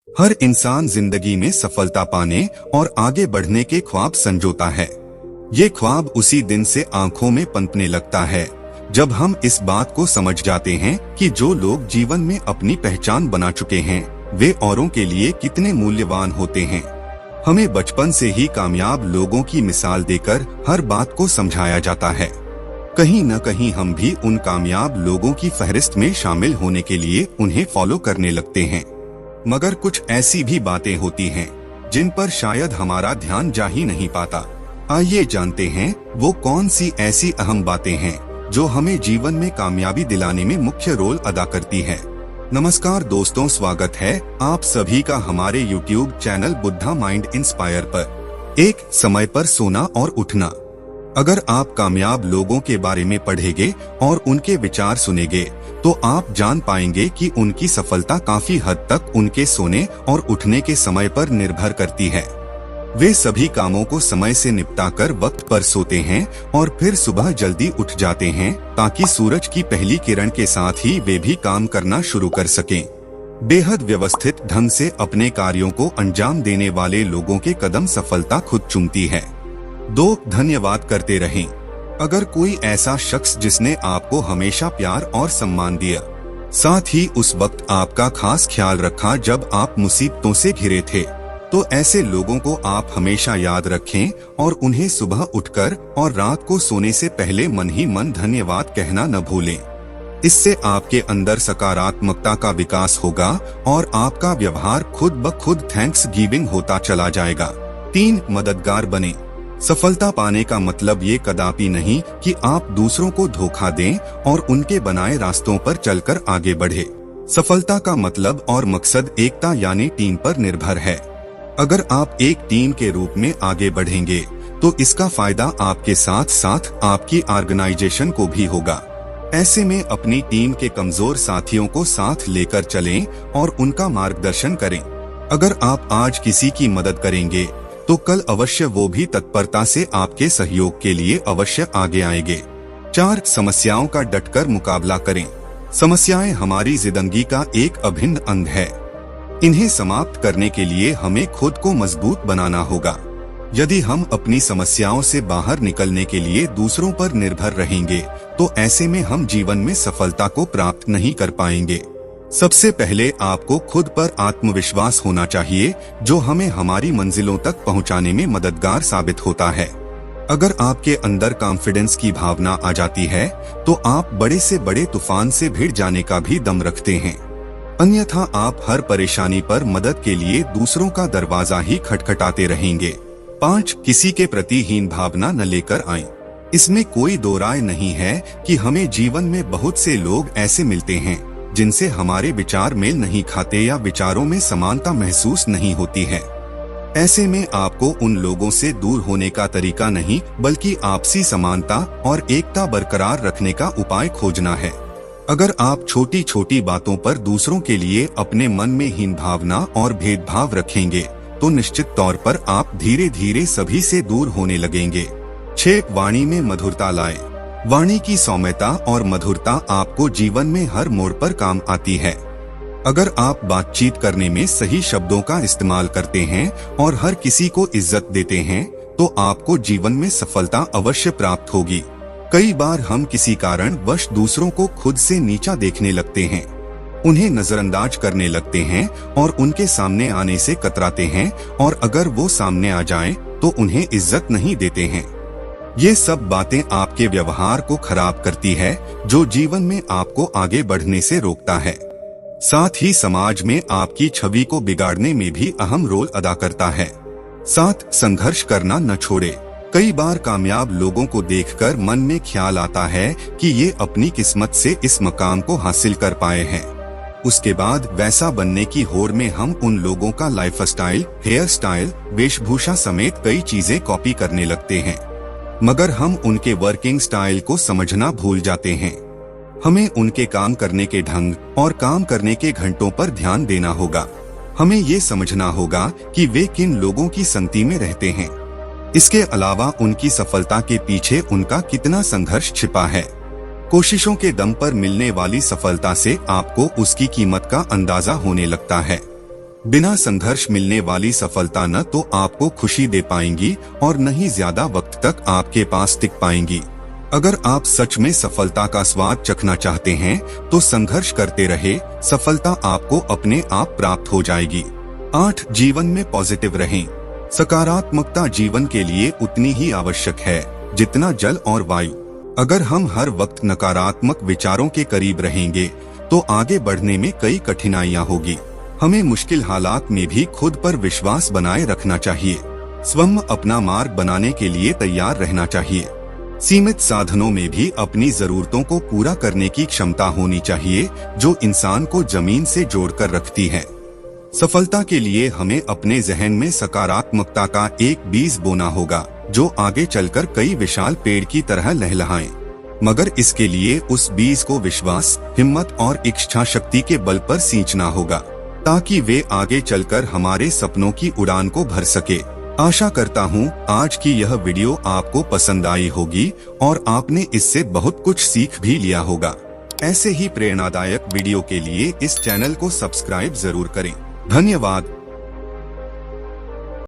हर इंसान जिंदगी में सफलता पाने और आगे बढ़ने के ख्वाब संजोता है। ये ख्वाब उसी दिन से आंखों में पनपने लगता है जब हम इस बात को समझ जाते हैं कि जो लोग जीवन में अपनी पहचान बना चुके हैं वे औरों के लिए कितने मूल्यवान होते हैं। हमें बचपन से ही कामयाब लोगों की मिसाल देकर हर बात को समझाया जाता है। कहीं न कहीं हम भी उन कामयाब लोगों की फहरिस्त में शामिल होने के लिए उन्हें फॉलो करने लगते हैं। मगर कुछ ऐसी भी बातें होती हैं जिन पर शायद हमारा ध्यान जा ही नहीं पाता। आइए जानते हैं वो कौन सी ऐसी अहम बातें हैं जो हमें जीवन में कामयाबी दिलाने में मुख्य रोल अदा करती है। नमस्कार दोस्तों, स्वागत है आप सभी का हमारे YouTube channel Buddha mind inspire पर। एक समय पर सोना और उठना। अगर आप कामयाब लोगों के बारे में पढ़ेंगे और उनके विचार सुनेंगे तो आप जान पाएंगे कि उनकी सफलता काफी हद तक उनके सोने और उठने के समय पर निर्भर करती है। वे सभी कामों को समय से निपटाकर वक्त पर सोते हैं और फिर सुबह जल्दी उठ जाते हैं ताकि सूरज की पहली किरण के साथ ही वे भी काम करना शुरू कर सकें। बेहद व्यवस्थित ढंग से अपने कार्यों को अंजाम देने वाले लोगों के कदम सफलता खुद चूमती है। 2. धन्यवाद करते रहें। अगर कोई ऐसा शख्स जिसने आपको हमेशा प्यार और सम्मान दिया, साथ ही उस वक्त आपका खास ख्याल रखा जब आप मुसीबतों से घिरे थे, तो ऐसे लोगों को आप हमेशा याद रखें और उन्हें सुबह उठकर और रात को सोने से पहले मन ही मन धन्यवाद कहना न भूलें। इससे आपके अंदर सकारात्मकता का विकास होगा और आपका व्यवहार खुद ब खुद थैंक्स गिविंग होता चला जाएगा। 3. मददगार बने। सफलता पाने का मतलब ये कदापि नहीं कि आप दूसरों को धोखा दें और उनके बनाए रास्तों पर चलकर आगे बढ़े। सफलता का मतलब और मकसद एकता यानी टीम पर निर्भर है। अगर आप एक टीम के रूप में आगे बढ़ेंगे तो इसका फायदा आपके साथ साथ आपकी ऑर्गेनाइजेशन को भी होगा। ऐसे में अपनी टीम के कमजोर साथियों को साथ लेकर चलें और उनका मार्गदर्शन करें। अगर आप आज किसी की मदद करेंगे तो कल अवश्य वो भी तत्परता से आपके सहयोग के लिए अवश्य आगे आएंगे। 4. समस्याओं का डटकर मुकाबला करें। समस्याएं हमारी जिंदगी का एक अभिन्न अंग है। इन्हें समाप्त करने के लिए हमें खुद को मजबूत बनाना होगा। यदि हम अपनी समस्याओं से बाहर निकलने के लिए दूसरों पर निर्भर रहेंगे तो ऐसे में हम जीवन में सफलता को प्राप्त नहीं कर पाएंगे। सबसे पहले आपको खुद पर आत्मविश्वास होना चाहिए जो हमें हमारी मंजिलों तक पहुंचाने में मददगार साबित होता है। अगर आपके अंदर कॉन्फिडेंस की भावना आ जाती है तो आप बड़े से बड़े तूफान से भिड़ जाने का भी दम रखते हैं। अन्यथा आप हर परेशानी पर मदद के लिए दूसरों का दरवाजा ही खटखटाते रहेंगे। 5. किसी के प्रति हीन भावना न लेकर आएं। इसमें कोई दो राय नहीं है कि हमें जीवन में बहुत से लोग ऐसे मिलते हैं जिनसे हमारे विचार मेल नहीं खाते या विचारों में समानता महसूस नहीं होती है। ऐसे में आपको उन लोगों से दूर होने का तरीका नहीं बल्कि आपसी समानता और एकता बरकरार रखने का उपाय खोजना है। अगर आप छोटी छोटी बातों पर दूसरों के लिए अपने मन में हीन भावना और भेदभाव रखेंगे तो निश्चित तौर पर आप धीरे धीरे सभी से दूर होने लगेंगे। 6. वाणी में मधुरता लाएं। वाणी की सौम्यता और मधुरता आपको जीवन में हर मोड़ पर काम आती है। अगर आप बातचीत करने में सही शब्दों का इस्तेमाल करते हैं और हर किसी को इज्जत देते हैं तो आपको जीवन में सफलता अवश्य प्राप्त होगी। कई बार हम किसी कारण वश दूसरों को खुद से नीचा देखने लगते हैं, उन्हें नजरअंदाज करने लगते हैं और उनके सामने आने से कतराते हैं और अगर वो सामने आ जाएं तो उन्हें इज्जत नहीं देते हैं। ये सब बातें आपके व्यवहार को खराब करती है जो जीवन में आपको आगे बढ़ने से रोकता है। साथ ही समाज में आपकी छवि को बिगाड़ने में भी अहम रोल अदा करता है। 7. संघर्ष करना न छोड़े। कई बार कामयाब लोगों को देखकर मन में ख्याल आता है कि ये अपनी किस्मत से इस मकाम को हासिल कर पाए हैं। उसके बाद वैसा बनने की होड़ में हम उन लोगों का लाइफस्टाइल, हेयर स्टाइल, वेशभूषा समेत कई चीजें कॉपी करने लगते हैं। मगर हम उनके वर्किंग स्टाइल को समझना भूल जाते हैं। हमें उनके काम करने के ढंग और काम करने के घंटों पर ध्यान देना होगा। हमें ये समझना होगा कि वे किन लोगों की संगति में रहते हैं। इसके अलावा उनकी सफलता के पीछे उनका कितना संघर्ष छिपा है। कोशिशों के दम पर मिलने वाली सफलता से आपको उसकी कीमत का अंदाजा होने लगता है। बिना संघर्ष मिलने वाली सफलता न तो आपको खुशी दे पाएंगी और न ही ज्यादा वक्त तक आपके पास टिक पाएंगी। अगर आप सच में सफलता का स्वाद चखना चाहते हैं तो संघर्ष करते रहे, सफलता आपको अपने आप प्राप्त हो जाएगी। 8. जीवन में पॉजिटिव रहें। सकारात्मकता जीवन के लिए उतनी ही आवश्यक है जितना जल और वायु। अगर हम हर वक्त नकारात्मक विचारों के करीब रहेंगे तो आगे बढ़ने में कई कठिनाइयां होगी। हमें मुश्किल हालात में भी खुद पर विश्वास बनाए रखना चाहिए। स्वयं अपना मार्ग बनाने के लिए तैयार रहना चाहिए। सीमित साधनों में भी अपनी जरूरतों को पूरा करने की क्षमता होनी चाहिए जो इंसान को जमीन से जोड़कर रखती है। सफलता के लिए हमें अपने जहन में सकारात्मकता का एक बीज बोना होगा जो आगे चलकर कई विशाल पेड़ की तरह लहलहाए। मगर इसके लिए उस बीज को विश्वास, हिम्मत और इच्छा शक्ति के बल पर सींचना होगा ताकि वे आगे चलकर हमारे सपनों की उड़ान को भर सके। आशा करता हूँ आज की यह वीडियो आपको पसंद आई होगी और आपने इससे बहुत कुछ सीख भी लिया होगा। ऐसे ही प्रेरणादायक वीडियो के लिए इस चैनल को सब्सक्राइब जरूर करें। धन्यवाद।